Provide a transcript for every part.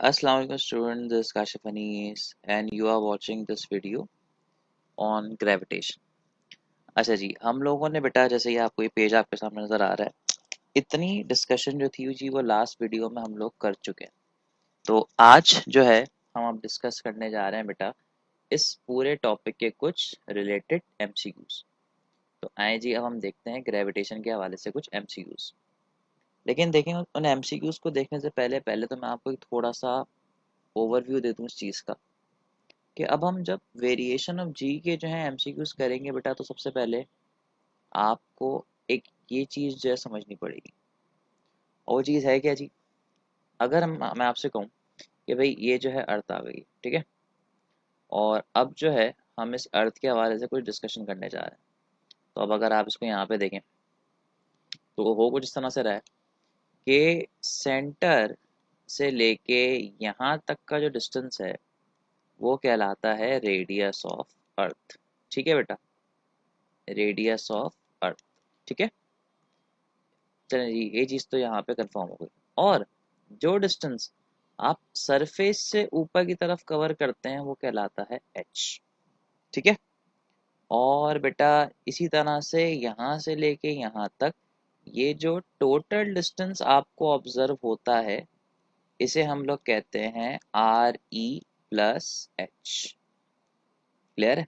Assalamu alaikum student, this is Kashif Anis and you are watching this video on gravitation। अच्छा जी, हम लोगों ने बेटा जैसे ये आपको ये पेज आपके सामने नज़र आ रहा है, इतनी डिस्कशन जो थी जी वो लास्ट वीडियो में हम लोग कर चुके हैं। तो आज जो है हम अब डिस्कस करने जा रहे हैं बेटा इस पूरे टॉपिक के कुछ रिलेटेड एमसीक्यूज। तो आए जी अब हम देखते हैं ग्रेविटेशन के हवाले से कुछ एमसीक्यूज। लेकिन देखें उन एमसीक्यूज को देखने से पहले पहले तो मैं आपको एक थोड़ा सा ओवरव्यू दे दूँ इस चीज़ का कि अब हम जब वेरिएशन ऑफ जी के जो है एमसीक्यूज करेंगे बेटा, तो सबसे पहले आपको एक ये चीज़ जो है समझनी पड़ेगी। और वो चीज़ है क्या जी, अगर मैं आपसे कहूँ कि भाई ये जो है अर्थ आ गई, ठीक है, और अब जो है हम इस अर्थ के हवाले से कुछ डिस्कशन करने जा रहे हैं। तो अब अगर आप इसको यहाँ पे देखें तो हो कुछ इस तरह से रहा है कि सेंटर से लेके यहाँ तक का जो डिस्टेंस है वो कहलाता है रेडियस ऑफ अर्थ। ठीक है बेटा, रेडियस ऑफ अर्थ। ठीक है, चलें जी, ये चीज़ तो यहाँ पे कंफर्म हो गई। और जो डिस्टेंस आप सरफेस से ऊपर की तरफ कवर करते हैं वो कहलाता है एच। ठीक है, और बेटा इसी तरह से यहाँ से लेके यहाँ तक ये जो टोटल डिस्टेंस आपको ऑब्जर्व होता है इसे हम लोग कहते हैं R E plus H. Clear है?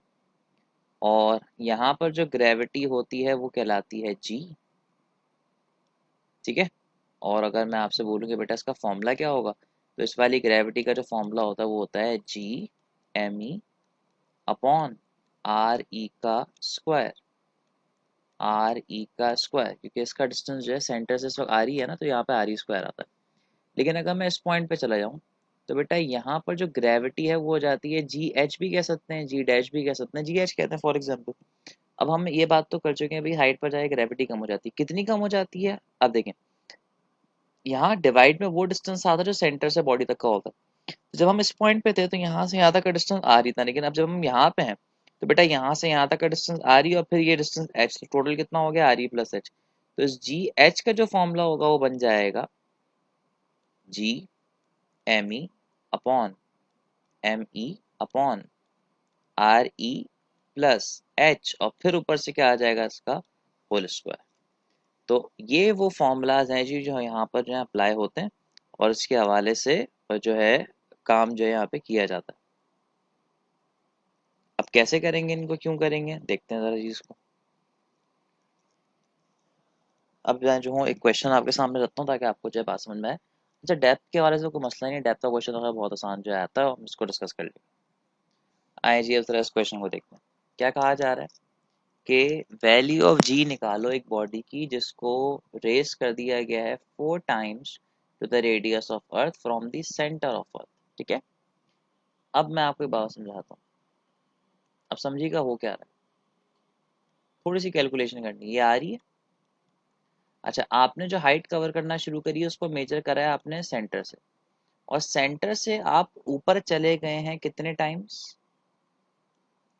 और यहाँ पर जो ग्रेविटी होती है वो कहलाती है जी। ठीक है, और अगर मैं आपसे बोलूँ कि बेटा इसका फॉर्मूला क्या होगा, तो इस वाली ग्रेविटी का जो फॉर्मूला होता है वो होता है G M E upon R E का स्क्वायर। आर ई का स्क्वायर क्योंकि इसका डिस्टेंस जो है सेंटर से इस वक्त आर ई है ना, तो यहाँ पे आर ई स्क्वायर आता है। लेकिन अगर मैं इस पॉइंट पे चला जाऊँ तो बेटा यहाँ पर जो ग्रेविटी है वो हो जाती है जी एच भी कह सकते हैं, जी डैश भी कह सकते हैं, जी एच कहते हैं फॉर एग्जाम्पल। अब हम ये बात तो कर चुके हैं भाई हाइट पर जाए ग्रेविटी कम हो जाती है, कितनी कम हो जाती है। अब देखें यहाँ डिवाइड में वो डिस्टेंस आता है जो सेंटर से बॉडी तक का होता है। तो जब हम इस पॉइंट पे थे तो यहाँ से यहाँ तक का डिस्टेंस आ रही था, लेकिन अब जब हम यहाँ पे हैं तो बेटा यहाँ से यहाँ तक का डिस्टेंस आ रही है और फिर ये डिस्टेंस एच, तो टोटल कितना हो गया आर ई प्लस एच। तो इस जी एच का जो फॉर्मूला होगा वो बन जाएगा G M E upon M E upon R E plus H, और फिर ऊपर से क्या आ जाएगा इसका होल स्क्वायर। तो ये वो फॉर्मूलाज हैं जी जो यहाँ पर जो है अप्लाई होते हैं और इसके हवाले से जो है काम जो है यहाँ पे किया जाता है। अब कैसे करेंगे इनको, क्यों करेंगे, देखते हैं जरा चीज को। अब मैं जो हूँ एक क्वेश्चन आपके सामने रखता हूँ ताकि आपको जो है बात समझ में आए। अच्छा, डेप्थ के हवाले से कोई मसला नहीं, डेप्थ का क्वेश्चन होगा बहुत आसान जो है आता है, हम इसको डिस्कस कर लेंगे। आइए जी अब जरा इस क्वेश्चन को देखते हैं। क्या कहा जा रहा है कि वैल्यू ऑफ जी निकालो एक बॉडी की जिसको रेस कर दिया गया है 4 times to the radius of earth from the centre of earth. ठीक है, अब मैं आपको एक बात समझाता हूँ। अब समझिएगा हो क्या रहा है, थोड़ी सी कैलकुलेशन करनी है, ये आ रही है। अच्छा, आपने जो हाइट कवर करना शुरू करी है उसको मेजर करा है आपने सेंटर से, और सेंटर से आप ऊपर चले गए हैं कितने टाइम्स,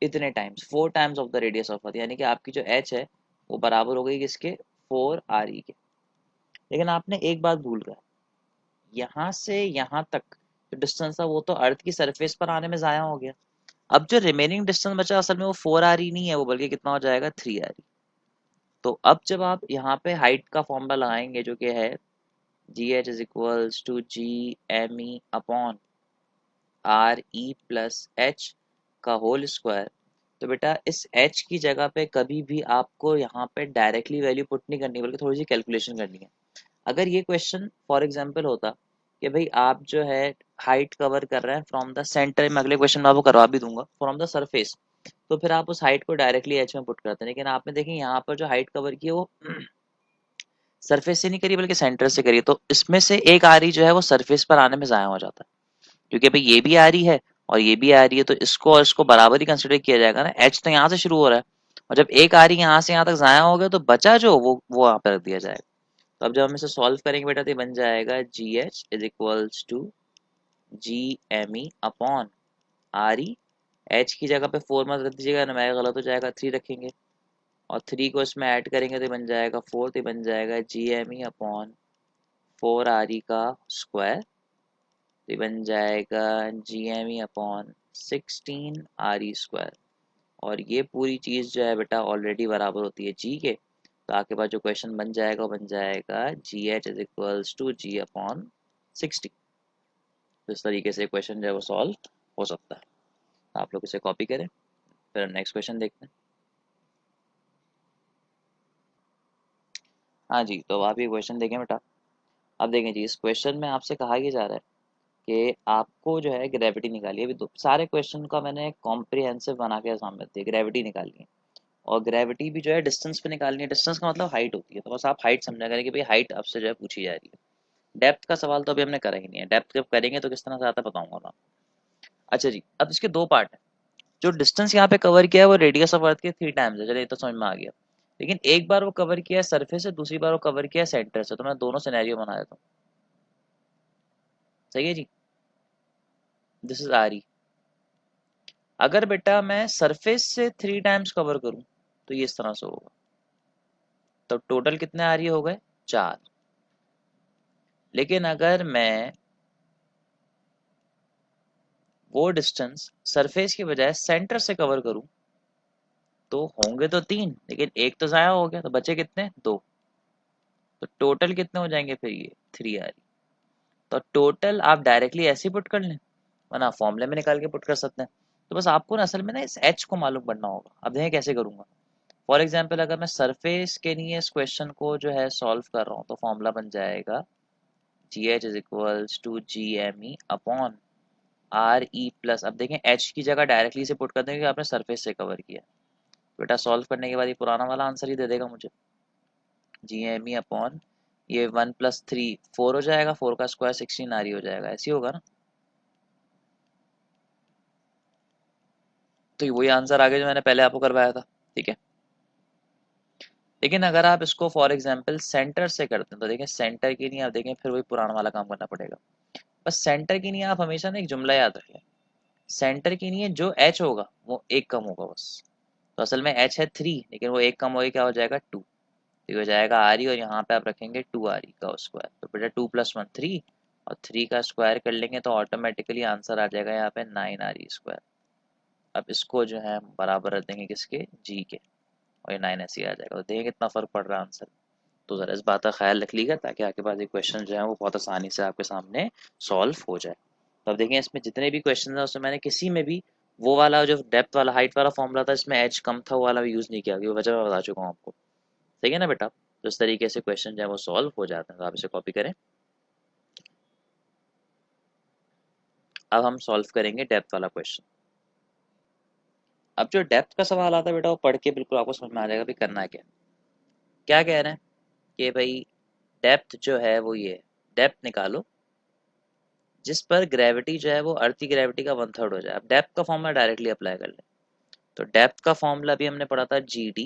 इतने times, 4 times of the radius of अर्थ, यानी कि आपकी जो एच है वो बराबर हो गई किसके, 4 आर ई के। लेकिन आपने एक बात भूल गए, यहाँ से यहाँ तक जो डिस्टेंस था वो तो अर्थ की सरफेस पर आने में ज़ाया हो गया। अब जो रिमेनिंग डिस्टेंस बचा असल में वो 4 आर ई नहीं है, वो बल्कि कितना हो जाएगा 3 आर ई। तो अब जब आप यहाँ पे हाइट का फॉर्मूला लगाएंगे जो कि है G H is equals to G M E upon R E plus H का होल स्क्वायर, तो बेटा इस एच की जगह पे कभी भी आपको यहाँ पे डायरेक्टली वैल्यू पुट नहीं करनी बल्कि थोड़ी सी कैलकुलेशन करनी है। अगर ये क्वेश्चन फॉर एग्जांपल होता कि भाई आप जो है हाइट कवर कर रहे हैं फ्रॉम द सेंटर, मैं अगले क्वेश्चन में आपको करवा भी दूंगा, फ्रॉम द सरफेस, तो फिर आप उस हाइट को डायरेक्टली एच में पुट करते हैं। लेकिन आपने देखें यहाँ पर जो हाइट कवर की है वो सरफेस से नहीं करी बल्कि सेंटर से करी, तो इसमें से एक आरी जो है वो सरफेस पर आने में ज़ाया हो जाता है, क्योंकि भाई ये भी आ रही है और ये भी आ रही है, तो इसको और इसको बराबर ही कंसिडर किया जाएगा ना। एच तो यहाँ से शुरू हो रहा है और जब एक आ रही यहाँ से यहाँ तक ज़ाया हो गया तो बचा जो वो यहाँ पे रख दिया जाएगा। तो अब जब हम इसे सॉल्व करेंगे बेटा तो ये बन जाएगा G H is equals to G M E upon R E, H की जगह पे 4 मत रख दीजिएगा, नुमेरिकल गलत हो जाएगा, 3 रखेंगे और 3 को इसमें ऐड करेंगे तो बन जाएगा 4, तो बन जाएगा G M E upon 4 R E का स्क्वायर तो ये बन जाएगा GME अपॉन 16 RE²। और ये पूरी चीज़ जो है बेटा ऑलरेडी बराबर होती है जी के। तो आपके पास जो क्वेश्चन बन जाएगा वो बन जाएगा GH is equals to G upon 60। तो इस तरीके से क्वेश्चन जो है वो सॉल्व हो सकता है। आप लोग इसे कॉपी करें, फिर नेक्स्ट क्वेश्चन देखते हैं। हाँ जी, तो आप ये क्वेश्चन देखें बेटा। अब देखें जी, इस क्वेश्चन में आपसे कहा यह जा रहा है कि आपको जो है ग्रेविटी निकालिए। अभी तो सारे क्वेश्चन का मैंने कॉम्प्रिहेंसिव बना के सामने दिए, ग्रेविटी निकालनी है। और ग्रेविटी भी जो है डिस्टेंस पे निकालनी है। डिस्टेंस का मतलब हाइट होती है, तो बस आप हाइट समझा करें कि भाई हाइट आपसे जो है पूछी जा रही है। डेप्थ का सवाल तो अभी हमने करा ही नहीं है। डेप्थ जब करेंगे तो किस तरह से आता है बताऊंगा मैं। अच्छा जी, अब इसके दो पार्ट हैं। जो डिस्टेंस यहाँ पे कवर किया है वो रेडियस ऑफ अर्थ के 3 टाइम्स है, चलिए ये तो समझ में आ गया। लेकिन एक बार वो कवर किया है सरफेस से, दूसरी बार वो कवर किया है सेंटर से। तो मैं दोनों सिनेरियो बना देता हूँ। सही है जी। This is R E. अगर बेटा मैं सरफेस से 3 टाइम्स कवर करूं तो ये इस तरह से होगा। तो टोटल कितने आ रही हो गए? 4। लेकिन अगर मैं वो डिस्टेंस सरफेस की बजाय सेंटर से कवर करूं तो होंगे तो 3, लेकिन एक तो जाया हो गया, तो बचे कितने? 2। तो टोटल कितने हो जाएंगे फिर? ये 3 आ रही। तो टोटल आप डायरेक्टली ऐसे ही पुट कर लें, वरना फॉर्मूले में निकाल के पुट कर सकते हैं। तो बस आपको ना असल में ना इस एच को मालूम करना होगा। अब देखें कैसे करूंगा। फॉर एग्जाम्पल अगर मैं सरफेस के लिए इस क्वेश्चन को जो है सॉल्व कर रहा हूँ तो फॉर्मूला बन जाएगा GH is equals to GME upon RE plus. अब देखें एच की जगह डायरेक्टली से पुट कर देंगे, आपने सरफेस से कवर किया। बेटा सॉल्व करने के बाद ये पुराना वाला आंसर ही दे देगा मुझे। GME अपॉन ये 1 + 3 4 हो जाएगा, 4 का स्क्वायर 16 RE हो जाएगा। ऐसे ही होगा ना। तो वही आंसर आ गया जो मैंने पहले आपको करवाया था। ठीक है। लेकिन अगर आप इसको फॉर एग्जांपल सेंटर से करते हैं तो देखें सेंटर के लिए आप देखें फिर वही पुराना वाला काम करना पड़ेगा। बस सेंटर के लिए आप हमेशा ना एक जुमला याद रखें। सेंटर के लिए जो एच होगा वो एक कम होगा बस। तो असल में एच है 3, लेकिन वो एक कम होगा, क्या हो जाएगा? 2। तो हो जाएगा RE, और यहाँ पे आप रखेंगे 2RE का स्क्वायर। तो बेटा 2 + 1 3, और 3 का स्क्वायर कर लेंगे तो ऑटोमेटिकली आंसर आ जाएगा यहाँ पे 9RE²। अब इसको जो है बराबर रख देंगे किसके? जी के। और ये 9 ऐसे ही आ जाएगा। तो देखिए कितना फर्क पड़ रहा है आंसर। तो ज़रा इस बात का ख्याल रख लीजिएगा ताकि आपके पास ये क्वेश्चन जो है वो बहुत आसानी से आपके सामने सॉल्व हो जाए। तो अब देखिए इसमें जितने भी क्वेश्चन हैं उसमें मैंने किसी में भी वो वाला जो डेप्थ वाला हाइट वाला फॉर्मूला था इसमें एच कम था वो वाला भी यूज़ नहीं किया, क्योंकि वजह मैं बता चुका हूँ आपको। सही है ना बेटा। तो इस तरीके से क्वेश्चन जो है वो सॉल्व हो जाते हैं। तो आप इसे कॉपी करें। अब हम सॉल्व करेंगे डेप्थ वाला क्वेश्चन। अब जो डेप्थ का सवाल आता है बेटा वो पढ़ के बिल्कुल आपको समझ में आ जाएगा भी करना है क्या। क्या कह रहे हैं कि भाई डेप्थ जो है वो ये डेप्थ निकालो जिस पर ग्रेविटी जो है वो अर्थ की ग्रेविटी का 1/3 हो जाए। अब डेप्थ का फॉर्मूला डायरेक्टली अप्लाई कर लें। तो डेप्थ का फॉर्मूला भी हमने पढ़ा था, GD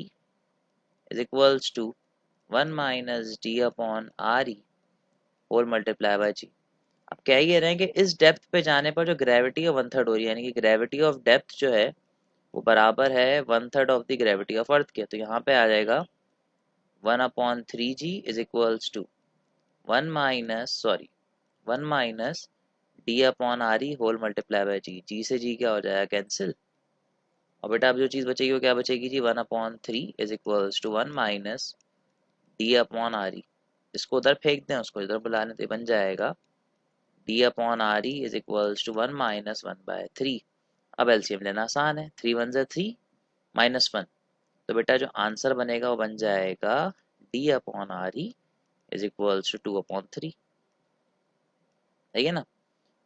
is equals to 1 - D/RE whole multiply by G. अब क्या ये रहे हैं कि इस डेप्थ पे जाने पर जो ग्रेविटी है 1/3 हो रही है, यानी कि ग्रेविटी ऑफ डेप्थ जो है वो बराबर है 1/3 of the gravity of earth के। तो यहाँ पे आ जाएगा 1/3G is equals to 1 - D/RE whole multiply by G. G से जी क्या हो जाएगा? कैंसिल। और बेटा अब जो चीज़ बचेगी वो क्या बचेगी जी? 1/3 इज इक्वल्स टू 1 - D/RE। इसको उधर फेंक दें, उसको इधर बुला लें, तो ये बन जाएगा D/RE इज इक्वल्स टू 1 - 1/3। अब एलसीएम लेना आसान है, 3 1 3 -1। तो बेटा जो आंसर बनेगा वो बन जाएगा D/RE इज इक्वल्स टू 2/3। ठीक है ना।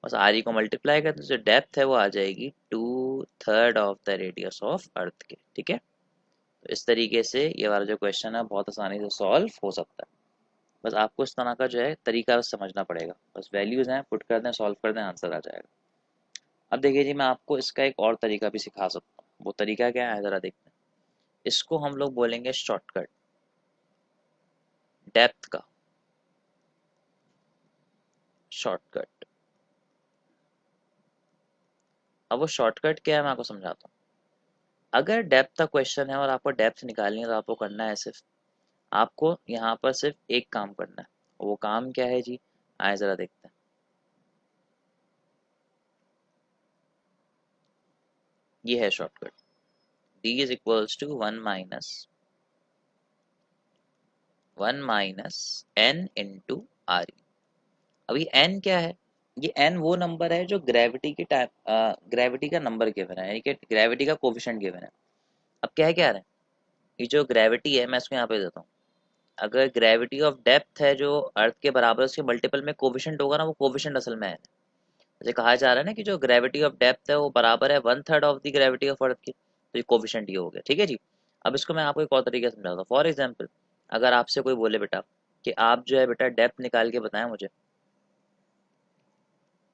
बस आर ई को मल्टीप्लाई करते जो डेप्थ है वो आ जाएगी 2/3 of the radius of earth के। ठीक है। तो इस तरीके से ये वाला जो क्वेश्चन है बहुत आसानी से सॉल्व हो सकता है। बस आपको इस तरह का जो है तरीका समझना पड़ेगा। बस वैल्यूज हैं, पुट कर दें, सॉल्व कर दें, आंसर आ जाएगा। अब देखिए जी, मैं आपको इसका एक और तरीका भी सिखा सकता हूँ। वो तरीका क्या है ज़रा देखते हैं। इसको हम लोग बोलेंगे शॉर्टकट डेप्थ का। शॉर्टकट। अब वो शॉर्टकट क्या है मैं आपको समझाता हूँ। अगर डेप्थ का क्वेश्चन है और आपको डेप्थ निकालनी है तो आपको करना है सिर्फ, आपको यहाँ पर सिर्फ एक काम करना है। वो काम क्या है जी? आए ज़रा देखते हैं। ये है shortcut, D is equals to one minus N into R. अभी एन क्या है, ये एन वो नंबर है जो ग्रेविटी के टाइम ग्रेविटी का नंबर गिवन है, यानी कि ग्रेविटी का कोफिशिएंट गिवन है। अब क्या रहा है, ये जो ग्रेविटी है मैं इसको यहाँ पे देता हूँ, अगर ग्रेविटी ऑफ डेप्थ है जो अर्थ के बराबर, उसके मल्टीपल में कोफिशिएंट होगा ना, वो कोफिशिएंट असल में है। जैसे कहा जा रहा है ना कि जो ग्रेविटी ऑफ डेप्थ है वो बराबर है 1/3 ऑफ द ग्रेविटी ऑफ अर्थ की, तो ये कोफिशिएंट ये हो गया। ठीक है जी। अब इसको मैं आपको एक और तरीके से समझाता हूँ। फॉर एग्जाम्पल, अगर आपसे कोई बोले बेटा कि आप जो है बेटा डेप्थ निकाल के बताएं मुझे,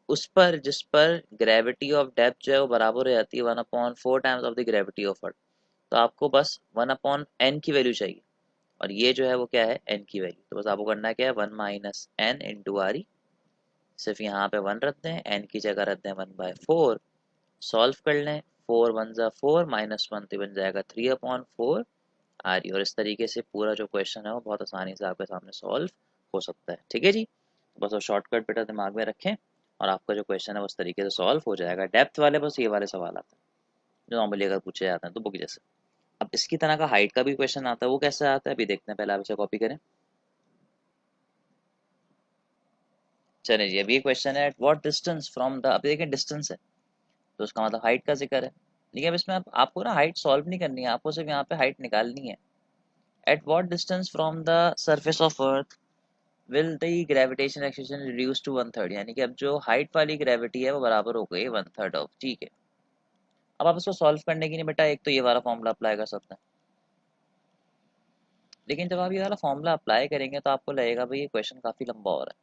उस पर जिस पर ग्रेविटी ऑफ डेप्थ जो है वो बराबर हो जाती है 1/4 times of the gravity of अर्थ, तो आपको बस 1/n की वैल्यू चाहिए, और ये जो है वो क्या है, n की वैल्यू। तो बस आपको करना क्या है, 1 minus N into R E. सिर्फ यहाँ पे 1 रख दें, n की जगह रख दें 1/4, सॉल्व कर लें, 4 1 ज़ा 4 -1 तो बन जाएगा 3/4 आर ई। और इस तरीके से पूरा जो क्वेश्चन है वो बहुत आसानी से आपके सामने सॉल्व हो सकता है। ठीक है जी। बस वो शॉर्टकट बेटा दिमाग में रखें और आपका जो क्वेश्चन है वो इस तरीके से सॉल्व हो जाएगा। डेप्थ वाले बस ये वाले सवाल आते हैं जो नॉर्मली अगर पूछे जाते हैं तो बुक जैसे। अब इसकी तरह का हाइट का भी क्वेश्चन आता है, वो कैसे आता है अभी देखते हैं, पहले आप इसे कॉपी करें। चलिए जी, अभी ये क्वेश्चन है, at what distance from the, अब देखें डिस्टेंस है तो उसका मतलब हाइट का जिक्र है। लेकिन अब इसमें आपको ना हाइट सॉल्व नहीं करनी है, आपको सिर्फ यहाँ पे हाइट निकालनी है। At what distance from the surface of earth will the gravitation acceleration reduce to 1/3, यानी कि अब जो हाइट वाली ग्रेविटी है वो बराबर हो गई 1/3 ऑफ। ठीक है। अब आप इसको सॉल्व करने के लिए बेटा एक तो ये वाला फॉर्मूला अप्लाई कर सकते हैं, लेकिन जब आप ये वाला फॉर्मूला अप्लाई करेंगे तो आपको लगेगा भाई ये क्वेश्चन काफ़ी लंबा हो रहा है,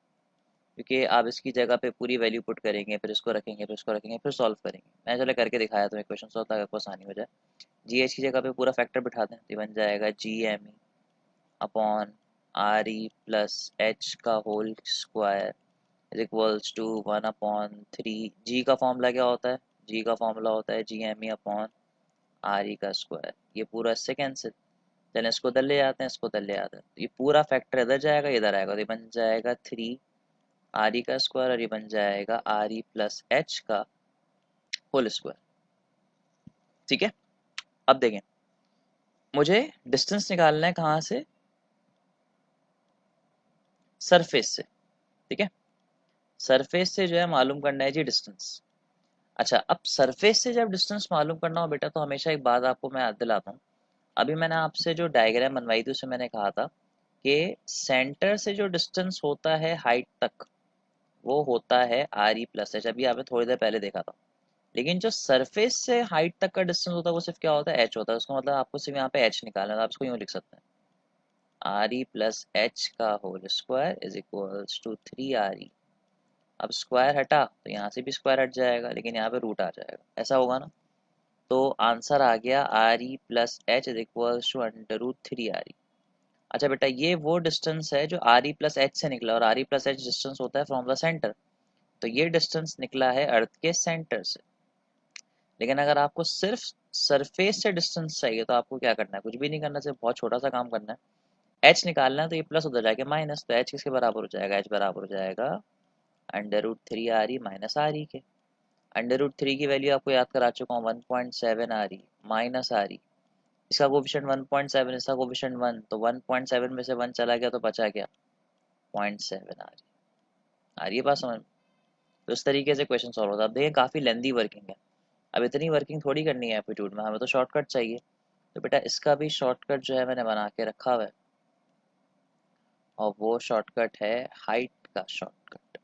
क्योंकि आप इसकी जगह पे पूरी वैल्यू पुट करेंगे, फिर इसको रखेंगे, फिर इसको रखेंगे, फिर सॉल्व करेंगे। मैं चले करके दिखाया तो क्वेश्चन सॉल्व ताकि आपको आसानी हो जाए। जी एच की जगह पे पूरा फैक्टर बिठा दें, तो बन जाएगा G M E upon R E plus H का whole square is equals to 1/3। G का फॉर्मूला क्या होता है, जी का फॉर्मूला होता है G M E upon R E का स्क्वायर। ये पूरा इससे कैंसिल, चलें इसको उधर ले जाते हैं, इसको उधर ले आते हैं, तो ये पूरा फैक्टर इधर जाएगा, इधर आएगा, तो ये बन जाएगा 3 आर ई का स्क्वायर, और ये बन जाएगा आर ई प्लस एच का होल स्क्वायर। ठीक है। अब देखें, मुझे डिस्टेंस निकालना है कहाँ से, सरफेस से। ठीक है, सरफेस से जो है मालूम करना है जी डिस्टेंस। अच्छा, अब सरफेस से जब डिस्टेंस मालूम करना हो बेटा, तो हमेशा एक बात आपको मैं याद दिलाता हूँ। अभी मैंने आपसे जो डायग्राम बनवाई थी उसमें मैंने कहा था कि सेंटर से जो डिस्टेंस होता है हाइट तक, वो होता है आर ई प्लस एच। अभी आपने थोड़ी देर पहले देखा था। लेकिन जो सरफेस से हाइट तक का डिस्टेंस होता है वो सिर्फ क्या होता है, एच होता है। उसका मतलब आपको सिर्फ यहाँ पे एच निकालना है, तो आप इसको यूँ लिख सकते हैं, आर ई प्लस एच का whole square is equals to 3 R E. अब स्क्वायर हटा तो यहाँ से भी स्क्वायर हट जाएगा, लेकिन यहाँ पे रूट आ जाएगा, ऐसा होगा ना। तो आंसर आ गया R E plus H is equals to √3 R E. अच्छा बेटा, ये वो डिस्टेंस है जो आर ई प्लस एच से निकला, और are E plus H distance होता है फ्रॉम द सेंटर। तो ये डिस्टेंस निकला है अर्थ के सेंटर से। लेकिन अगर आपको सिर्फ सरफेस से डिस्टेंस चाहिए तो आपको क्या करना है, कुछ भी नहीं करना, सिर्फ बहुत छोटा सा काम करना है। एच निकालना है, तो ये प्लस उधर जाके माइनस, तो एच किसके बराबर हो जाएगा, एच बराबर हो जाएगा √3 R E minus R E के। √3 की वैल्यू आपको याद करा चुका हूँ, 1.7 R E minus R E. इसका कोफिशिएंट 1.7, इसका कोफिशिएंट 1, तो 1.7 में से 1 चला गया तो बचा क्या, 0.7 आ रही है बात समझ में। तो इस तरीके से क्वेश्चन सॉल्व होता है। अब देखिए काफ़ी लेंदी वर्किंग है, अब इतनी वर्किंग थोड़ी करनी है एप्टीट्यूड में, हमें तो शॉर्टकट चाहिए। तो बेटा इसका भी शॉर्टकट जो है मैंने बना के रखा हुआ है, और वो शॉर्टकट है हाइट का शॉर्टकट।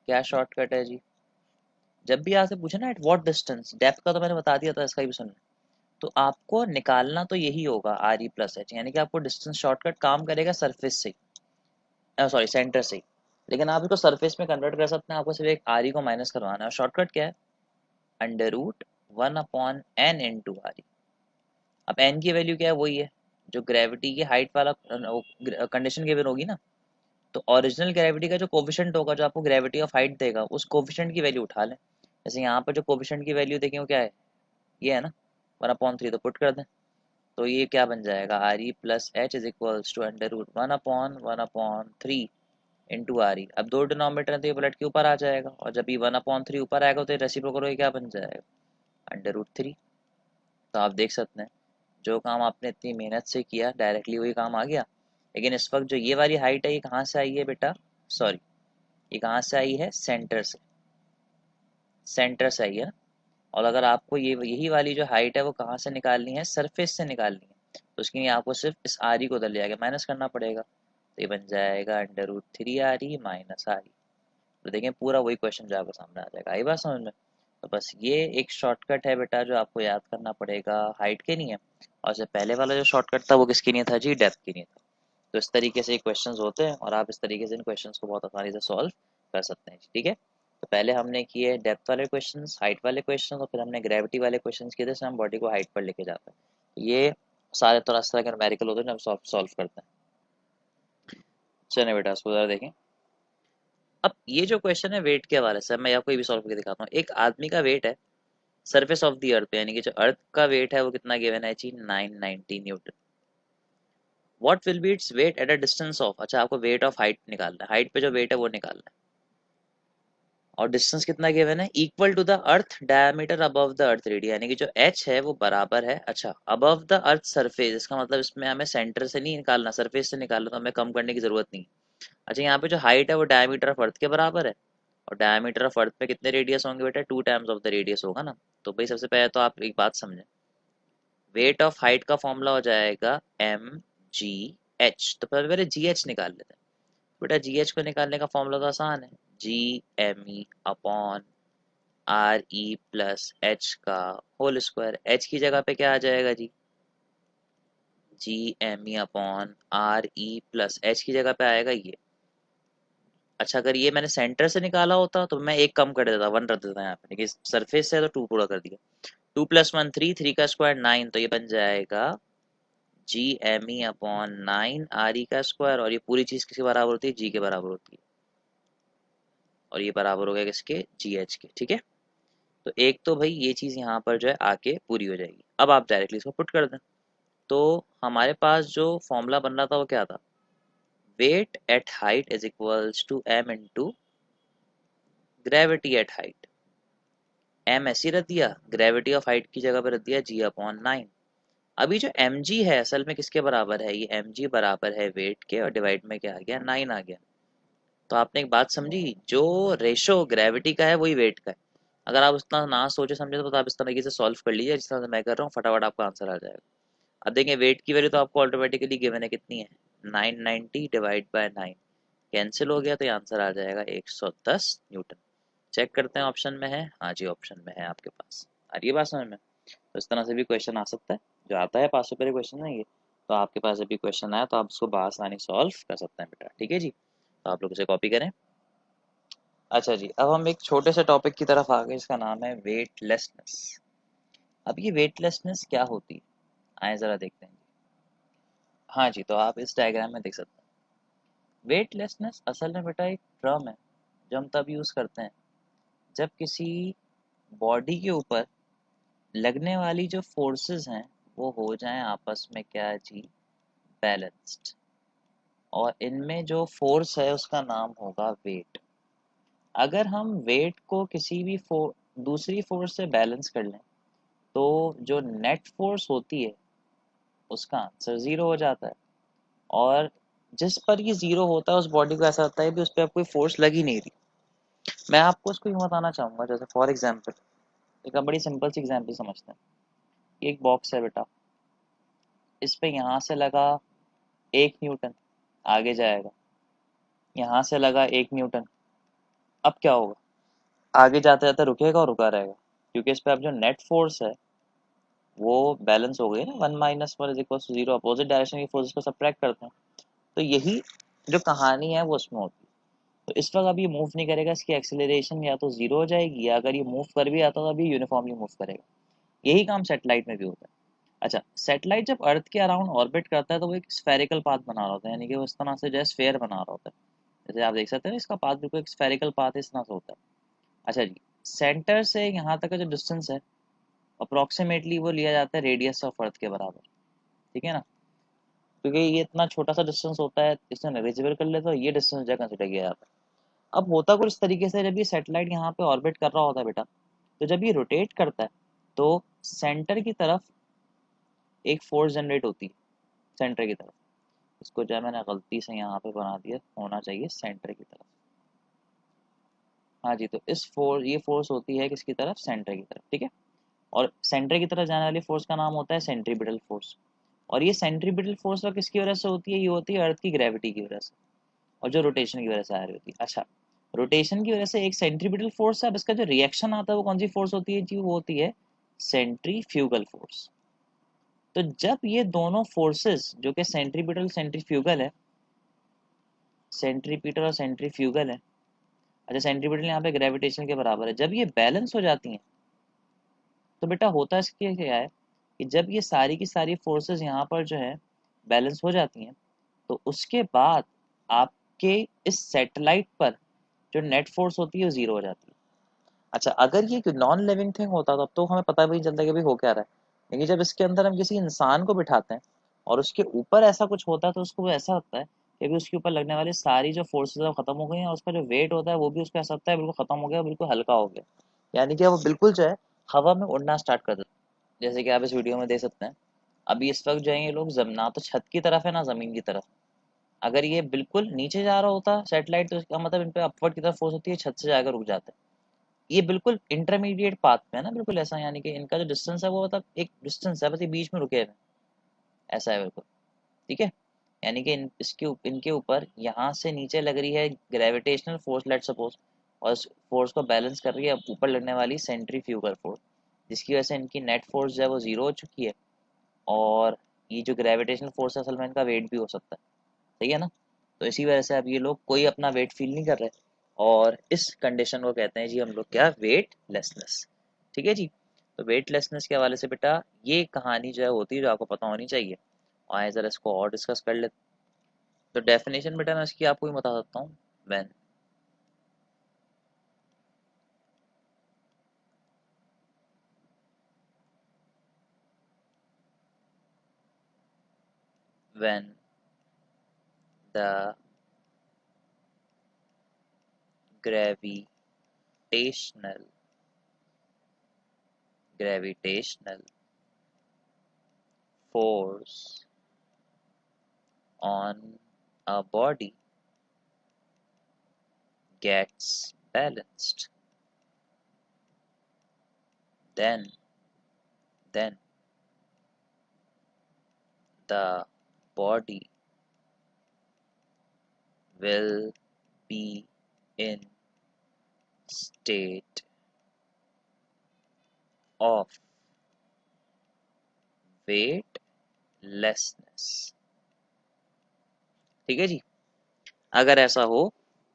क्या शॉर्टकट है जी, जब भी आपसे पूछे ना एट व्हाट डिस्टेंस, डेप्थ का तो मैंने बता दिया था, इसका भी सुन, तो आपको निकालना तो यही होगा आर ई प्लस एच, यानी कि आपको डिस्टेंस शॉर्टकट काम करेगा सरफेस से, सॉरी सेंटर से ही। लेकिन आप इसको सरफेस में कन्वर्ट कर सकते हैं, आपको सिर्फ एक आर ई को माइनस करवाना है। शॉर्टकट क्या है, √1/n इंटू आर ई। अब एन की वैल्यू क्या है, वही है जो ग्रेविटी की हाइट वाला कंडीशन गिवन होगी ना। तो ओरिजिनल ग्रेविटी का जो कोफिशिएंट होगा, जो आपको ग्रेविटी ऑफ हाइट देगा, उस कोफिशिएंट की वैल्यू उठा लें। जैसे यहाँ पर जो कोफिशिएंट की वैल्यू देखें वो क्या है, ये है ना 1/3, तो पुट कर दें, तो ये क्या बन जाएगा, R E plus H is equals to √1/1/3 into R E. अब दो डिनोमिनेटर है तो ये पलट के ऊपर आ जाएगा, और जब ये 1/3 ऊपर आएगा तो ये रेसिप्रोकल होकर क्या बन जाएगा, √3। तो आप देख सकते हैं जो काम आपने इतनी मेहनत से किया डायरेक्टली वही काम आ गया। लेकिन इस वक्त जो ये वाली हाइट है ये कहाँ से आई है बेटा, सॉरी ये कहाँ से आई है, सेंटर से, सेंटर से आई है। और अगर आपको ये यही वाली जो हाइट है वो कहाँ से निकालनी है, सरफेस से निकालनी है, तो उसके लिए आपको सिर्फ इस आर ई को उधर ले जाके माइनस करना पड़ेगा। तो ये बन जाएगा √3 R E minus R E. तो देखें पूरा वही क्वेश्चन जो आपके सामने आ जाएगा। आई बात समझ में। तो बस ये एक शॉर्टकट है बेटा जो आपको याद करना पड़ेगा, हाइट के नहीं है। और इससे पहले वाला जो शॉर्टकट था वो किसके लिए था जी, डेप्थ के लिए था। तो इस तरीके से क्वेश्चंस होते हैं और आप इस तरीके से इन क्वेश्चंस को बहुत आसानी से सॉल्व कर सकते हैं। ठीक है, तो पहले हमने किए डेप्थ वाले क्वेश्चंस, हाइट वाले क्वेश्चंस, और फिर हमने ग्रेविटी वाले क्वेश्चंस किए थे, हम बॉडी को हाइट पर लेके जाते हैं। ये सारे थोड़ा सा न्यूमेरिकल होते हैं जो हम सॉल्व करते हैं। चलिए बेटा इसको जरा देखें। अब ये जो क्वेश्चन है वेट के हवाले से, मैं आपको ये भी सॉल्व करके दिखाता हूँ। एक आदमी का वेट है सरफेस ऑफ द अर्थ पे, यानी कि जो अर्थ का वेट है वो कितना गिवन है जी, 990 Newton. What will be its weight at a distance of, अच्छा आपको वेट ऑफ हाइट निकालना है, हाइट पे जो वेट है वो निकालना है, और डिस्टेंस कितना गिवन है, equal to the earth diameter above the earth radius, यानी कि जो h है वो बराबर है, अच्छा अबव द अर्थ सरफेस, इसका मतलब इसमें हमें सेंटर से नहीं निकालना, सरफेस से निकालना, तो हमें कम करने की जरूरत नहीं। अच्छा यहाँ पे जो हाइट है वो डायमीटर ऑफ अर्थ के बराबर है, और डायमीटर ऑफ अर्थ पे कितने रेडियस होंगे बेटा, 2 टाइम्स ऑफ द रेडियस होगा ना। तो भाई सबसे पहले तो आप एक बात समझें, वेट ऑफ हाइट का फॉर्मूला हो जाएगा mgh, तो पहले जी एच निकाल लेते हैं। बेटा जी एच को निकालने का फॉर्मूला तो आसान है, GME upon RE plus H का होल स्क्वायर। एच की जगह पे क्या आ जाएगा जी, GME upon RE plus H की जगह पे आएगा ये। अच्छा अगर ये मैंने सेंटर से निकाला होता तो मैं एक कम कर देता, 1 रख देता यहाँ पे, लेकिन सरफेस से तो 2 पूरा कर दिया। 2 + 1 3, 3 का स्क्वायर 9, तो ये बन जाएगा GME अपॉन 9 RE का स्क्वायर, और ये पूरी चीज किसके बराबर होती है, जी के बराबर होती है, और ये बराबर हो गया किसके, GH के। ठीक है, तो एक तो भाई ये चीज यहाँ पर जो है आके पूरी हो जाएगी। अब आप डायरेक्टली इसको पुट कर दें, तो हमारे पास जो फॉर्मूला बन रहा था वो क्या था, weight at height is equals to m into gravity at height. m ऐसे रख दिया, ग्रेविटी ऑफ हाइट की जगह पर रख दिया G/9। अभी जो mg है असल में किसके बराबर है, ये mg बराबर है वेट के, और डिवाइड में क्या आ गया, 9 आ गया। तो आपने एक बात समझी, जो रेशो ग्रेविटी का है वही वेट का है। अगर आप उतना ना सोचे समझे तो आप इस तरीके से सॉल्व कर लीजिए जिस तरह से मैं कर रहा हूँ, फटाफट आपका आंसर आ जाएगा। अब देखें वेट की वैल्यू तो आपको ऑटोमेटिकली गिवन है, कितनी है, 990 डिवाइड बाय 9, कैंसिल हो गया तो ये आंसर आ जाएगा 110 न्यूटन। चेक करते हैं ऑप्शन में है, हाँ जी ऑप्शन में है आपके पास। आ रही है बात समझ में। तो इस तरह से भी क्वेश्चन आ सकता है, जो आता है 500 रुपये क्वेश्चन है ये। तो आपके पास अभी क्वेश्चन आया तो आप उसको बआसानी सॉल्व कर सकते हैं बेटा। ठीक है जी, तो आप लोग उसे कॉपी करें। अच्छा जी, अब हम एक छोटे से टॉपिक की तरफ आ गए, इसका नाम है वेटलेसनेस। अब ये वेटलेसनेस क्या होती है, आए ज़रा देखते हैं। हाँ जी, तो आप इस डायग्राम में देख सकते हैं, वेटलेसनेस असल में बेटा एक टर्म है जो हम तब यूज़ करते हैं जब किसी बॉडी के ऊपर लगने वाली जो फोर्सेस हैं वो हो जाएं आपस में क्या जी, बैलेंस्ड, और इनमें जो फोर्स है उसका नाम होगा वेट। अगर हम वेट को किसी भी दूसरी फोर्स से बैलेंस कर लें तो जो नेट फोर्स होती है उसका आंसर ज़ीरो हो जाता है, और जिस पर ये ज़ीरो होता है उस बॉडी को ऐसा लगता है कि उस पर अब कोई फोर्स लग ही नहीं रही। मैं आपको इसको यूँ बताना चाहूँगा, जैसे फॉर एग्जांपल एक बड़ी सिंपल सी एग्जांपल समझते हैं। ये एक बॉक्स है बेटा, इस पे यहाँ से लगा 1 न्यूटन, आगे जाएगा, यहाँ से लगा 1 न्यूटन, अब क्या होगा, आगे जाते जाते रुकेगा और रुका रहेगा, क्योंकि इस पे अब जो नेट फोर्स है वो बैलेंस हो गई ना, 1 - 1 = 0, अपोजिट डायरेक्शन की फोर्सेस को सब्ट्रैक्ट करते हैं। तो यही जो कहानी है वो उसमें होती है। तो इस वक्त अब ये मूव नहीं करेगा, इसकी एक्सेलरेशन या तो जीरो हो जाएगी, या अगर ये मूव कर भी आता तो अभी यूनिफॉर्मली मूव करेगा। यही काम सेटेलाइट में भी होता है। अच्छा सेटेलाइट जब अर्थ के अराउंड ऑर्बिट करता है तो वो एक स्फेरिकल पाथ बना रहा होता है, यानी कि वो इस तरह से जो है स्फेयर बना रहा होता है। जैसे आप देख सकते हैं इसका पाथ बिल्कुल एक स्फेरिकल पाथ इस तरह से होता है। अच्छा जी, सेंटर से यहाँ तक का जो डिस्टेंस है अप्रोक्सीमेटली वो लिया जाता है रेडियस ऑफ अर्थ के बराबर। ठीक है ना, क्योंकि ये इतना छोटा सा डिस्टेंस होता है, इसमें नेग्लिजिबल कर ले तो ये डिस्टेंस जो कंसिडर किया जाता है। अब होता कुछ इस तरीके से, जब ये सैटेलाइट यहाँ पे ऑर्बिट कर रहा होता है बेटा, तो जब ये रोटेट करता है तो सेंटर की तरफ एक फोर्स जनरेट होती है, सेंटर की तरफ। इसको जो है मैंने गलती से यहाँ पे बना दिया, होना चाहिए सेंटर की तरफ। हाँ जी, तो ये फोर्स होती है किसकी तरफ, सेंटर की तरफ, ठीक है। और सेंटर की तरफ जाने वाली फोर्स का नाम होता है सेंट्रीपिटल फोर्स। और ये सेंट्रीपिटल फोर्स और किसकी वजह से होती है, ये होती है अर्थ की ग्रेविटी की वजह से, और जो रोटेशन की वजह से आ रही होती है। अच्छा, रोटेशन की वजह से एक सेंट्रीपिटल फोर्स है, अब इसका जो रिएक्शन आता है वो कौन सी फोर्स होती है जी, वो होती है सेंट्रीफ्यूगल फोर्स। तो जब ये दोनों फोर्सेस जो कि सेंट्रीपिटल सेंट्रीफ्यूगल है, सेंट्रीपिटल और सेंट्रीफ्यूगल है, अच्छा सेंट्रीपिटल यहाँ पे ग्रेविटेशन के बराबर है, जब ये बैलेंस हो जाती हैं तो बेटा होता इसके क्या है कि जब ये सारी की सारी फोर्सेस यहाँ पर जो है बैलेंस हो जाती हैं, तो उसके बाद आपके इस सैटेलाइट पर जो नेट फोर्स होती है वो जीरो हो जाती है। अच्छा, अगर ये नॉन लिविंग थिंग होता तब तो हमें पता भी नहीं चलता कि भाई हो क्या रहा है, लेकिन जब इसके अंदर हम किसी इंसान को बिठाते हैं और उसके ऊपर ऐसा कुछ होता है, तो उसको वो ऐसा होता है कि अभी उसके ऊपर लगने वाली सारी जो फोर्सेस है खत्म हो गई हैं, और उसका जो वेट होता है वो भी उसका ऐसा होता है बिल्कुल खत्म हो गया, बिल्कुल हल्का हो गया। यानी कि वो बिल्कुल जो है हवा में उड़ना स्टार्ट कर देता है, जैसे कि आप इस वीडियो में देख सकते हैं। अभी इस वक्त जो है ये लोग ना तो छत की तरफ है ना जमीन की तरफ। अगर ये बिल्कुल नीचे जा रहा होता सैटेलाइट, तो इसका मतलब इन पे अपवर्ड की तरफ फोर्स होती है, छत से जाकर रुक जाता है। ये बिल्कुल इंटरमीडिएट पाथ में है ना, बिल्कुल ऐसा, यानी कि इनका जो डिस्टेंस है वो मतलब एक डिस्टेंस है, बस ये बीच में रुके हुए हैं, ऐसा है बिल्कुल, ठीक है। यानी कि इनके ऊपर यहाँ से नीचे लग रही है ग्रेविटेशनल फोर्स, लेट सपोज, और इस फोर्स को बैलेंस कर रही है ऊपर लगने वाली सेंट्रीफ्यूगल फोर्स, जिसकी वजह से इनकी नेट फोर्स जो है वो जीरो हो चुकी है। और ये जो ग्रेविटेशनल फोर्स है असल में इनका वेट भी हो सकता है, सही है ना। तो इसी वजह से अब ये लोग कोई अपना वेट फील नहीं कर रहे, और इस कंडीशन को कहते हैं जी हम लोग क्या, वेटलेसनेस, ठीक है जी। तो वेटलेसनेस के हवाले से बेटा ये कहानी जो है होती है, जो आपको पता होनी चाहिए। और आए जरा इसको और डिस्कस कर लेते। तो डेफिनेशन बेटा मैं इसकी आपको ही बता सकता हूँ। When when the gravitational gravitational force on a body gets balanced, then then the body will be in state of weightlessness, ठीक है जी। अगर ऐसा हो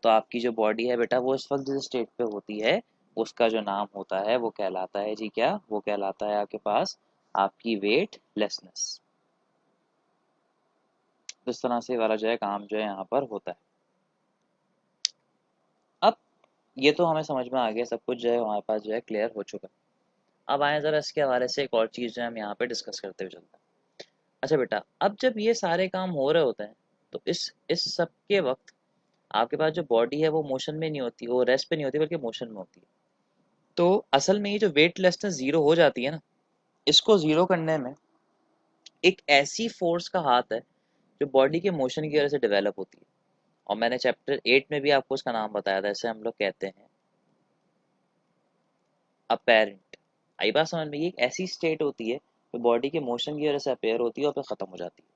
तो आपकी जो बॉडी है बेटा वो इस वक्त जिस स्टेट पे होती है, उसका जो नाम होता है वो कहलाता है जी क्या, वो कहलाता है आपके पास आपकी वेटलेसनेस। इस तरह से वाला जो है काम जो है यहाँ पर होता है। अब ये तो हमें समझ में आ गया, सब कुछ जो है हमारे पास जो है क्लियर हो चुका है। अब आए ज़रा इसके हवाले से एक और चीज़ जो है हम यहाँ पे डिस्कस करते हुए चलते हैं। अच्छा बेटा, अब जब ये सारे काम हो रहे होते हैं तो इस सब के वक्त आपके पास जो बॉडी है वो मोशन में नहीं होती, वो रेस्ट पे नहीं होती बल्कि मोशन में होती है। तो असल में ये जो वेटलेसनेस जीरो हो जाती है ना, इसको जीरो करने में एक ऐसी फोर्स का हाथ है जो बॉडी के मोशन की वजह से डेवलप होती है। और मैंने चैप्टर 8 में भी आपको उसका नाम बताया था, इसे हम लोग कहते हैं अपेरेंट। आई बात समझ में, ये एक ऐसी स्टेट होती है जो बॉडी के मोशन की वजह से अपेयर होती है और फिर ख़त्म हो जाती है।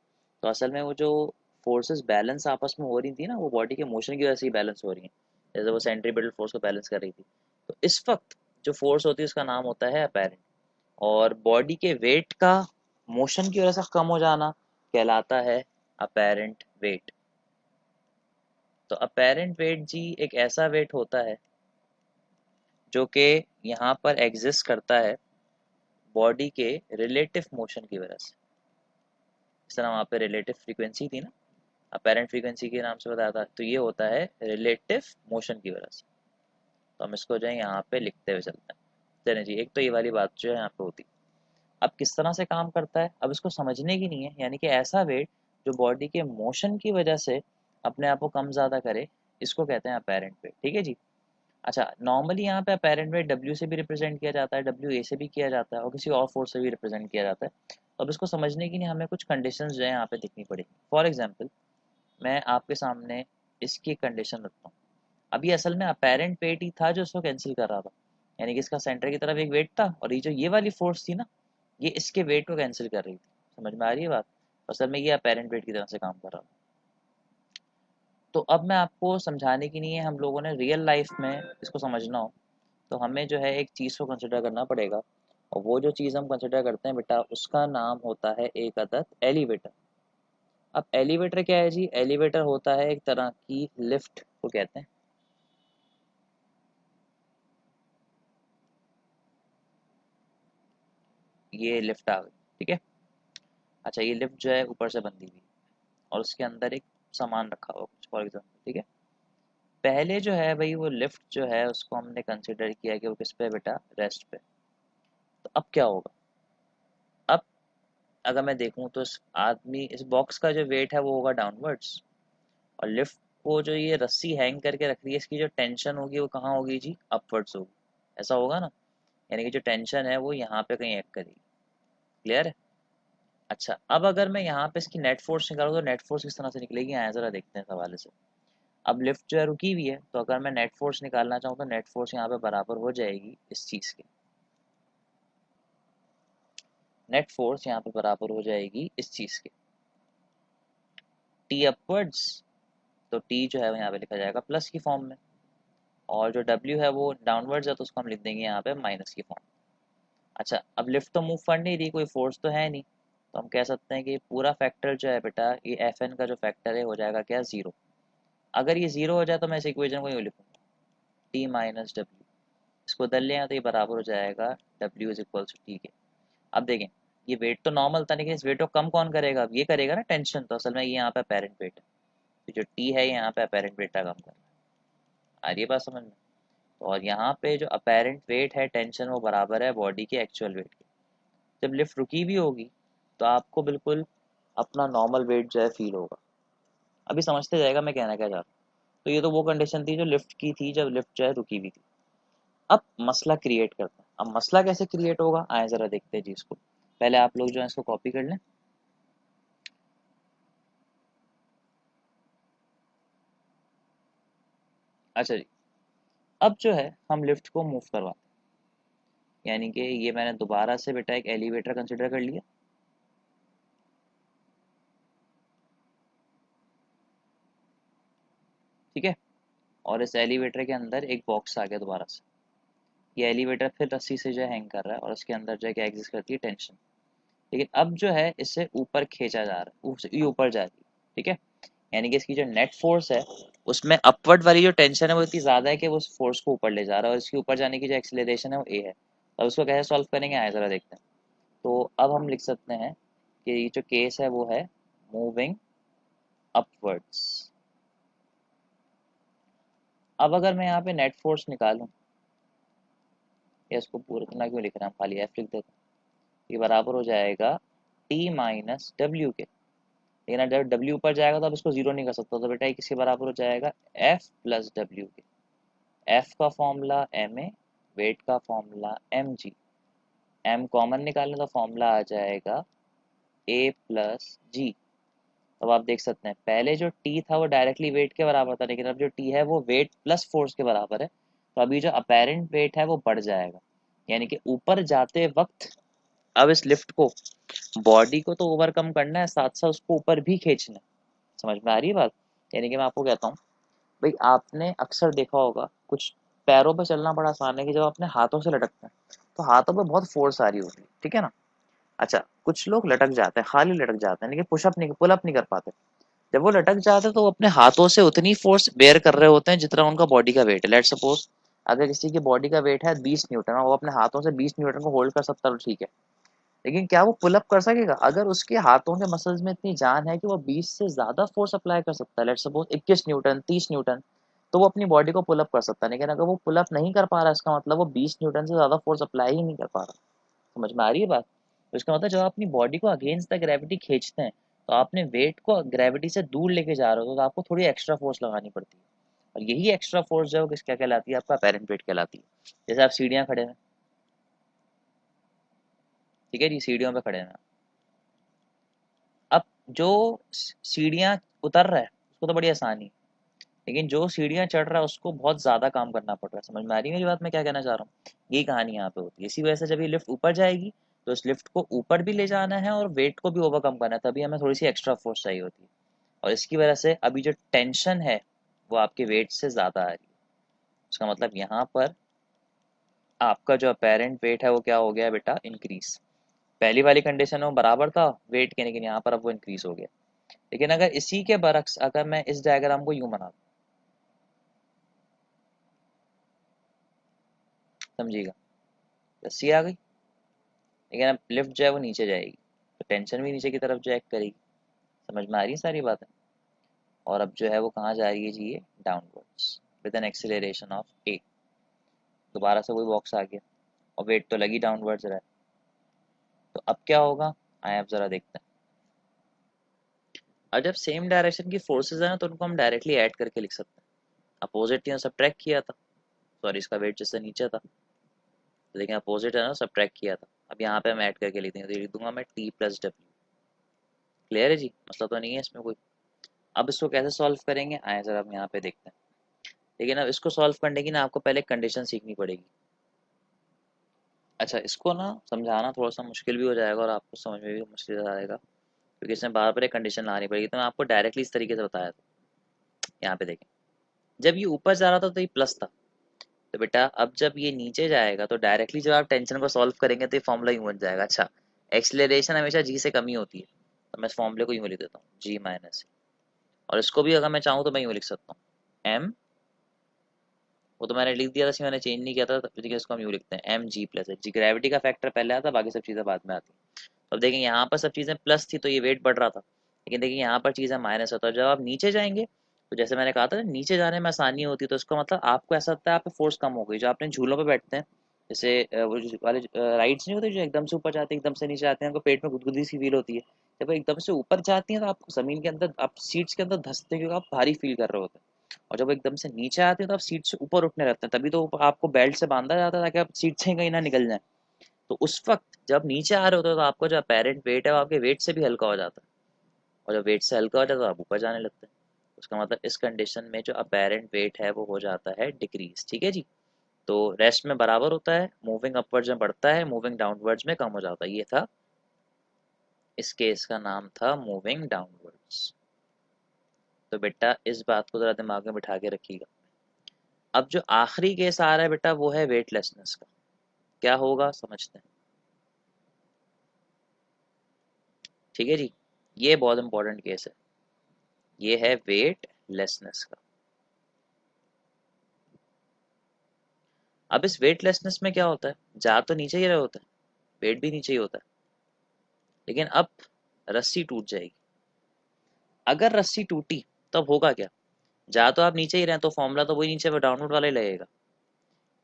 तो असल में वो जो फोर्सेस बैलेंस आपस में हो रही थी ना, वो बॉडी के मोशन की वजह से ही बैलेंस हो रही हैं, जैसे वो सेंट्रीपिटल फोर्स को बैलेंस कर रही थी। तो इस वक्त जो फोर्स होती है उसका नाम होता है अपेरेंट। और बॉडी के वेट का मोशन की वजह से कम हो जाना कहलाता है अपेरेंट वेट। तो अपेरेंट वेट जी एक ऐसा वेट होता है जो कि यहाँ पर एग्जिस्ट करता है बॉडी के रिलेटिव मोशन की वजह से। इस तरह वहाँ पे रिलेटिव फ्रीक्वेंसी थी ना, अपेरेंट फ्रीक्वेंसी के नाम से बताया था, तो ये होता है रिलेटिव मोशन की वजह से। तो हम इसको जो है यहाँ पे लिखते हुए चलते हैं। चलिए जी, एक तो ये वाली बात जो है यहाँ पे होती। अब किस तरह से काम करता है, अब इसको समझने की नहीं है, यानी कि ऐसा वेट जो बॉडी के मोशन की वजह से अपने आप को कम ज़्यादा करे, इसको कहते हैं अपेरेंट वेट। ठीक है जी। अच्छा, नॉर्मली यहाँ पे अपेरेंट वेट डब्ल्यू से भी रिप्रेजेंट किया जाता है, डब्ल्यू ए से भी किया जाता है और किसी और फोर्स से भी रिप्रेजेंट किया जाता है। तो अब इसको समझने के लिए हमें कुछ कंडीशंस जो है यहाँ पे दिखनी पड़ेगी। फॉर एग्जांपल, मैं आपके सामने इसकी कंडीशन रखता हूँ। अभी असल में अपेरेंट वेट ही था जो इसको कैंसिल कर रहा था, यानी कि इसका सेंटर की तरफ एक वेट था और ये जो ये वाली फोर्स थी ना, ये इसके वेट को कैंसिल कर रही थी। समझ में आ रही है बात? असल में ये अपेरेंट वेट की तरह से काम कर रहा था। तो अब मैं आपको समझाने के लिए, हम लोगों ने रियल लाइफ में इसको समझना हो तो हमें जो है एक चीज़ को कंसिडर करना पड़ेगा, और वो जो चीज़ हम कंसिडर करते हैं बेटा, उसका नाम होता है एक अदद एलिवेटर। अब एलिवेटर क्या है जी? एलिवेटर होता है एक तरह की लिफ्ट को कहते हैं। ये लिफ्ट आ गई, ठीक है। अच्छा, ये लिफ्ट जो है ऊपर से बंधी हुई और उसके अंदर एक सामान रखा हुआ कुछ, फॉर एग्जाम्पल, ठीक है। पहले जो है भाई, वो लिफ्ट जो है उसको हमने कंसिडर किया कि वो किस पे बेटा? रेस्ट पे। तो अब क्या होगा? अब अगर मैं देखूं तो इस आदमी, इस बॉक्स का जो वेट है वो होगा डाउनवर्ड्स, और लिफ्ट को जो ये रस्सी हैंग करके रख रही है, इसकी जो टेंशन होगी वो कहाँ होगी जी? अपवर्ड्स होगी। ऐसा होगा ना? यानी कि जो टेंशन है वो यहाँ पे कहीं एक्ट करेगी। क्लियर है? अच्छा, अब अगर मैं यहाँ पे इसकी नेट फोर्स निकालूँ तो नेट फोर्स किस तरह से निकलेगी, आया जरा देखते हैं इस हवाले से। अब लिफ्ट जो है रुकी हुई है, तो अगर मैं नेट फोर्स निकालना चाहूँ तो नेट फोर्स यहाँ पे बराबर हो जाएगी इस चीज़ के। नेट फोर्स यहाँ पे बराबर हो जाएगी इस चीज़ के, टी अपवर्ड्स। तो टी जो है वो यहाँ पे लिखा जाएगा प्लस की फॉर्म में, और जो डब्ल्यू है वो डाउनवर्ड्स है तो उसको हम लिख देंगे यहाँ पे माइनस की फॉर्म। अच्छा, अब लिफ्ट तो मूव कर नहीं रही, कोई फोर्स तो है नहीं, तो हम कह सकते हैं कि पूरा फैक्टर जो है बेटा, ये एफ एन का जो फैक्टर है हो जाएगा क्या? ज़ीरो। अगर ये ज़ीरो हो जाए तो मैं इस इक्वेशन को यूँ लिखूंगा, टी माइनस डब्ल्यू। इसको बदल लिया तो ये बराबर हो जाएगा W is equals to T K. अब देखें, ये वेट तो नॉर्मल था, लेकिन इस वेट को कम कौन करेगा? अब ये करेगा ना टेंशन, तो असल में ये यहाँ पे अपेरेंट वेट है। तो जो टी है यहाँ पे अपेरेंट वेट का काम कर रहा है। आ रही है बात समझ में? और यहाँ पे जो अपेरेंट वेट है, टेंशन, वो बराबर है बॉडी के एक्चुअल वेट के। जब लिफ्ट रुकी भी होगी तो आपको बिल्कुल अपना नॉर्मल वेट जो है फील होगा। अभी समझते जाएगा मैं कहना क्या चाह रहा हूँ। तो ये तो वो कंडीशन थी जो लिफ्ट की थी, जब लिफ्ट जो है रुकी हुई थी। अब मसला क्रिएट करते हैं। अब मसला कैसे क्रिएट होगा, आए जरा देखते हैं जी इसको। पहले आप लोग जो है इसको कॉपी कर लें। अच्छा जी, अब जो है हम लिफ्ट को मूव करवाते हैं, यानी कि ये मैंने दोबारा से बेटा एक एलिवेटर कंसिडर कर लिया। ठीक है, और इस एलिवेटर के अंदर एक बॉक्स आ गया दोबारा से। ये एलिवेटर फिर रस्सी से जो है हैंग कर रहा है और उसके अंदर जो है क्या एग्जिस्ट करती है? टेंशन। लेकिन अब जो है इसे ऊपर खींचा जा रहा है, ये ऊपर जा रही है। ठीक है, यानी कि इसकी जो नेट फोर्स है उसमें अपवर्ड वाली जो टेंशन है वो इतनी ज़्यादा है कि वो उस फोर्स को ऊपर ले जा रहा है, और इसके ऊपर जाने की जो एक्सेलरेशन है वो ए है। अब उसको कैसे सॉल्व करेंगे, आए ज़रा देखते हैं। तो अब हम लिख सकते हैं कि ये जो केस है वो है मूविंग अपवर्ड्स। अब अगर मैं यहाँ पे नेट फोर्स निकालूं, या इसको पूरा इतना क्यों लिख रहे हैं, हम खाली एफ लिख देते हैं। ये बराबर हो जाएगा टी माइनस डब्ल्यू के। लेकिन जब डब्ल्यू ऊपर जाएगा तो अब इसको जीरो नहीं कर सकता, तो बेटा ये किसके बराबर हो जाएगा? F plus W K. F का फॉर्मूला एम ए, वेट का formula M G. M common निकालने तो फॉर्मूला आ जाएगा ए प्लस जी। अब आप देख सकते हैं पहले जो टी था वो डायरेक्टली वेट के बराबर था, लेकिन अब जो टी है वो वेट प्लस फोर्स के बराबर है। तो अभी जो अपेरेंट वेट है वो बढ़ जाएगा, यानी कि ऊपर जाते वक्त अब इस लिफ्ट को, बॉडी को तो ओवरकम करना है, साथ साथ उसको ऊपर भी खींचना है। समझ में आ रही है बात? यानी कि मैं आपको कहता हूँ भाई, आपने अक्सर देखा होगा कुछ पैरों पे चलना बड़ा आसान है कि जब अपने हाथों से लटकते हैं तो हाथों पे बहुत फोर्स आ रही होती है, ठीक है ना। अच्छा, कुछ लोग लटक जाते हैं, खाली लटक जाते हैं, लेकिन पुशअप नहीं, पुल अप नहीं कर पाते। जब वो लटक जाते हैं तो वो अपने हाथों से उतनी फोर्स बेयर कर रहे होते हैं जितना उनका बॉडी का वेट है। लेट सपोज अगर किसी की बॉडी का वेट है 20 न्यूटन और वो अपने हाथों से 20 न्यूटन को होल्ड कर सकता है तो ठीक है, लेकिन क्या वो पुल अप कर सकेगा? अगर उसके हाथों के मसल्स में इतनी जान है कि वो 20 से ज्यादा फोर्स अप्लाई कर सकता है, लेट सपोज 21 न्यूटन, 30 न्यूटन, तो वो अपनी बॉडी को पुल अप कर सकता है। लेकिन अगर वो पुल अप नहीं कर पा रहा, इसका मतलब वो 20 न्यूटन से ज्यादा फोर्स अप्लाई ही नहीं कर पा रहा। समझ में आ रही है बात? तो इसका मतलब जब आप अपनी बॉडी को अगेंस्ट द ग्रेविटी खींचते हैं तो आपने वेट को ग्रेविटी से दूर लेके जा रहे हो तो आपको थोड़ी एक्स्ट्रा फोर्स लगानी पड़ती है, और यही एक्स्ट्रा फोर्स जो है किस क्या कहलाती है, आपका अपेरेंट वेट कहलाती है। जैसे आप सीढ़ियाँ खड़े हैं, ठीक है जी, सीढ़ियों पे खड़े हैं, अब जो सीढ़ियाँ उतर रहा है उसको तो बड़ी आसानी है, लेकिन जो सीढ़ियाँ चढ़ रहा है उसको बहुत ज़्यादा काम करना पड़ रहा है। समझ में आ रही है मेरी बात, मैं क्या कहना चाह रहा हूँ? यही कहानी यहाँ पे होती है। इसी वजह से जब ये लिफ्ट ऊपर जाएगी तो इस लिफ्ट को ऊपर भी ले जाना है और वेट को भी ओवरकम करना है, तभी हमें थोड़ी सी एक्स्ट्रा फोर्स चाहिए होती है। और इसकी वजह से अभी जो टेंशन है वो आपके वेट से ज़्यादा आ रही है। उसका मतलब यहाँ पर आपका जो अपेरेंट वेट है वो क्या हो गया बेटा, इंक्रीज। पहली वाली कंडीशन में वो बराबर था वेट के, लेकिन यहाँ पर अब वो इंक्रीज हो गया। लेकिन अगर इसी के बरक्स अगर मैं इस डायग्राम को यूं बना दूं, समझिएगा, रस्सी आ गई, लेकिन अब लिफ्ट जो है वो नीचे जाएगी तो टेंशन भी नीचे की तरफ जो है करेगी। समझ में आ रही है सारी बातें? और अब जो है वो कहाँ जा रही है जी, ये downwards with an acceleration of 8। दोबारा से वही बॉक्स आ गया और वेट तो लगी डाउनवर्ड्स रहा है। तो अब क्या होगा, आए अब जरा देखते हैं। और जब सेम डायरेक्शन की फोर्सेज है ना तो उनको हम डायरेक्टली ऐड करके लिख सकते हैं। अपोजिट थी सब्ट्रैक्ट किया था, सॉरी इसका वेट जिससे नीचे था, लेकिन अपोजिट है ना सब्ट्रैक्ट किया था। अब यहाँ पे हम ऐड करके लिख देंगे, तो लिख दूंगा मैं टी प्लस डब्ल्यू। क्लियर है जी, मसला तो नहीं है इसमें कोई। अब इसको कैसे सॉल्व करेंगे, आए जरा हम यहाँ पे देखते हैं। लेकिन अब इसको सॉल्व करने की ना आपको पहले कंडीशन सीखनी पड़ेगी। अच्छा, इसको ना समझाना थोड़ा सा मुश्किल भी हो जाएगा और आपको समझ में भी मुश्किल आएगा, क्योंकि इसमें बार बार एक कंडीशन लानी पड़ेगी। तो मैं आपको डायरेक्टली इस तरीके से बताया था। यहाँ पे देखें, जब ये ऊपर जा रहा था तो ये प्लस था, तो बेटा अब जब ये नीचे जाएगा तो डायरेक्टली जब आप टेंशन को सॉल्व करेंगे तो ये फॉर्मूला यूं बन जाएगा। अच्छा, एक्सलेरेशन हमेशा जी से कम ही होती है, तो मैं इस फॉर्मूले को यूं लिख देता हूँ, जी माइनस। और इसको भी अगर मैं चाहूँ तो मैं यूं लिख सकता हूँ, एम, वो तो मैंने लिख दिया था, मैंने चेंज नहीं किया था, तो इसको हम यूं लिखते हैं एम जी प्लस जी। ग्रेविटी का फैक्टर पहले आता, बाकी सब चीज़ें बाद में आती। अब देखिए यहाँ पर सब चीज़ें प्लस थी तो ये वेट बढ़ रहा था, लेकिन देखिए यहाँ पर चीज़ें माइनस होता है। जब आप नीचे जाएंगे तो जैसे मैंने कहा था नीचे जाने में आसानी होती है, तो इसका मतलब आपको ऐसा लगता है आप पे फोर्स कम हो गई। जो आपने झूलों पे बैठते हैं, जैसे वो जो वाले राइड्स नहीं होते जो एकदम से ऊपर जाते हैं एकदम से नीचे आते हैं, आपको पेट में गुदगुदी सी फील होती है। जब वो एकदम से ऊपर जाती है तो आपको जमीन के अंदर, आप सीट्स के अंदर धंसते हैं क्योंकि आप भारी फील कर रहे होते हैं। और जब वो एकदम से नीचे आते हैं तो आप सीट से ऊपर उठने लगते हैं, तभी तो आपको बेल्ट से बांधा जाता है ताकि आप सीट से कहीं ना निकल जाए। तो उस वक्त जब नीचे आ रहे होते हो तो आपको जो अपेरेंट वेट है वो आपके वेट से भी हल्का हो जाता है, और जब वेट से हल्का हो जाता है तो आप ऊपर जाने लगते हैं। उसका मतलब इस कंडीशन में जो अपेरेंट वेट है वो हो जाता है डिक्रीज। ठीक है जी, तो रेस्ट में बराबर होता है, मूविंग अपवर्ड्स में बढ़ता है, मूविंग डाउनवर्ड्स में कम हो जाता है। ये था, इस केस का नाम था मूविंग डाउनवर्ड्स। तो बेटा इस बात को जरा दिमाग में बिठा के रखिएगा। अब जो आखिरी केस आ रहा है बेटा वो है वेटलेसनेस का। क्या होगा समझते हैं, ठीक है जी। ये बहुत इंपॉर्टेंट केस है, ये है वेटलेसनेस का। अब इस वेटलेसनेस में क्या होता है, जा तो नीचे ही रहे होता है, वेट भी नीचे ही होता है, लेकिन अब रस्सी टूट जाएगी। अगर रस्सी टूटी तब होगा क्या, जा तो आप नीचे ही रहे तो फॉर्मूला तो वही नीचे डाउनवर्ड वाला ही लगेगा।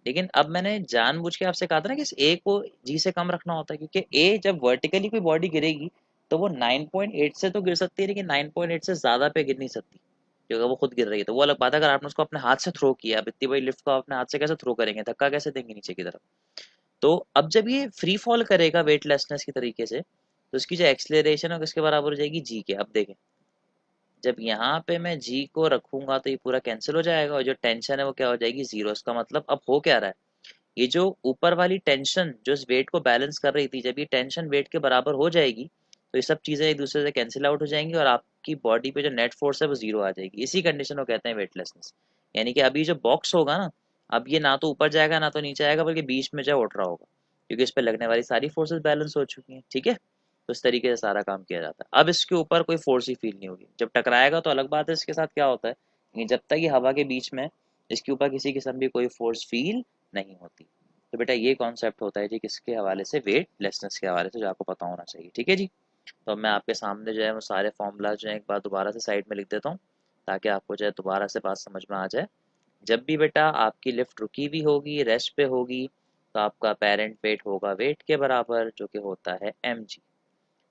लेकिन अब मैंने जानबूझ के आपसे कहा था ना कि इस ए को जी से कम रखना होता है, क्योंकि ए जब वर्टिकली कोई बॉडी गिरेगी तो वो 9.8 से तो गिर सकती है, लेकिन 9.8 से ज्यादा पे गिर नहीं सकती, क्योंकि वो खुद गिर रही है। तो वो अलग बात है, अगर आपने उसको अपने हाथ से थ्रो किया, अब इतनी बड़ी लिफ्ट को अपने हाथ से कैसे थ्रो करेंगे, धक्का कैसे देंगे नीचे की तरफ। तो अब जब ये फ्री फॉल करेगा वेटलेसनेस की तरीके से, तो इसकी जो एक्सलेरेशन है किसके बराबर हो जाएगी, जी के। अब देखें, जब यहाँ पे मैं जी को रखूंगा तो ये पूरा कैंसिल हो जाएगा और जो टेंशन है वो क्या हो जाएगी, जीरो। इसका मतलब अब हो क्या रहा है, ये जो ऊपर वाली टेंशन जो इस वेट को बैलेंस कर रही थी, जब ये टेंशन वेट के बराबर हो जाएगी तो ये सब चीजें एक दूसरे से कैंसिल आउट हो जाएंगी और आपकी बॉडी पे जो नेट फोर्स है वो जीरो आ जाएगी। इसी कंडीशन को कहते हैं वेटलेसनेस। यानी कि अभी जो बॉक्स होगा ना, अब ये ना तो ऊपर जाएगा ना तो नीचे आएगा, बल्कि बीच में जो उठ रहा होगा, क्योंकि इस पर लगने वाली सारी फोर्सेस बैलेंस हो चुकी हैं। ठीक है, तो इस तरीके से सारा काम किया जाता है। अब इसके ऊपर कोई फोर्स ही फील नहीं होगी, जब टकराएगा तो अलग बात है इसके साथ क्या होता है, लेकिन जब तक ये हवा के बीच में, इसके ऊपर किसी किस्म की कोई फोर्स फील नहीं होती। तो बेटा ये कॉन्सेप्ट होता है जी किसके हवाले से, वेटलेसनेस के हवाले से, जो आपको पता होना चाहिए। ठीक है जी, तो अब मैं आपके सामने जो है वो सारे फॉर्मूला जो है एक बार दोबारा से साइड में लिख देता हूँ, ताकि आपको जो है दोबारा से बात समझ में आ जाए। जब भी बेटा आपकी लिफ्ट रुकी हुई होगी, रेस्ट पे होगी, तो आपका पेरेंट वेट होगा वेट के बराबर, जो कि होता है mg।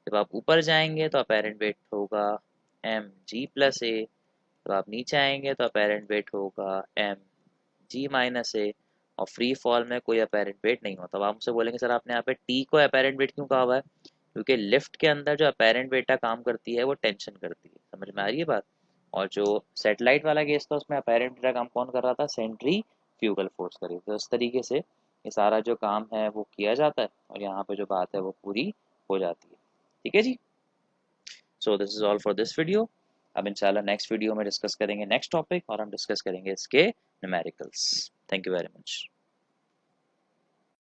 जब आप ऊपर जाएंगे तो अपेरेंट वेट होगा एम जी प्लस ए, जब आप नीचे आएंगे तो अपेरेंट वेट होगा एम जी माइनस ए, और फ्री फॉल में कोई अपेरेंट वेट नहीं होता। अब आप मुझसे बोलेंगे सर आपने यहाँ पे टी को अपेरेंट वेट क्यों कहा हुआ है? क्योंकि लिफ्ट के अंदर जो अपेरेंट वेटा काम करती है वो टेंशन करती है, समझ में आ रही है बात? और जो सेटेलाइट वाला केस था उसमें अपेरेंट वेटा काम कौन कर रहा था? सेंट्री फ्यूगल फोर्स कर रही थी। तो इस तरीके से ये सारा जो काम है वो किया जाता है और यहाँ पे जो बात है वो पूरी हो जाती है। ठीक है जी। So this is all for this video. अब इंशाल्लाह नेक्स्ट वीडियो में डिस्कस करेंगे नेक्स्ट टॉपिक, और हम डिस्कस करेंगे इसके numericals. Thank you very much.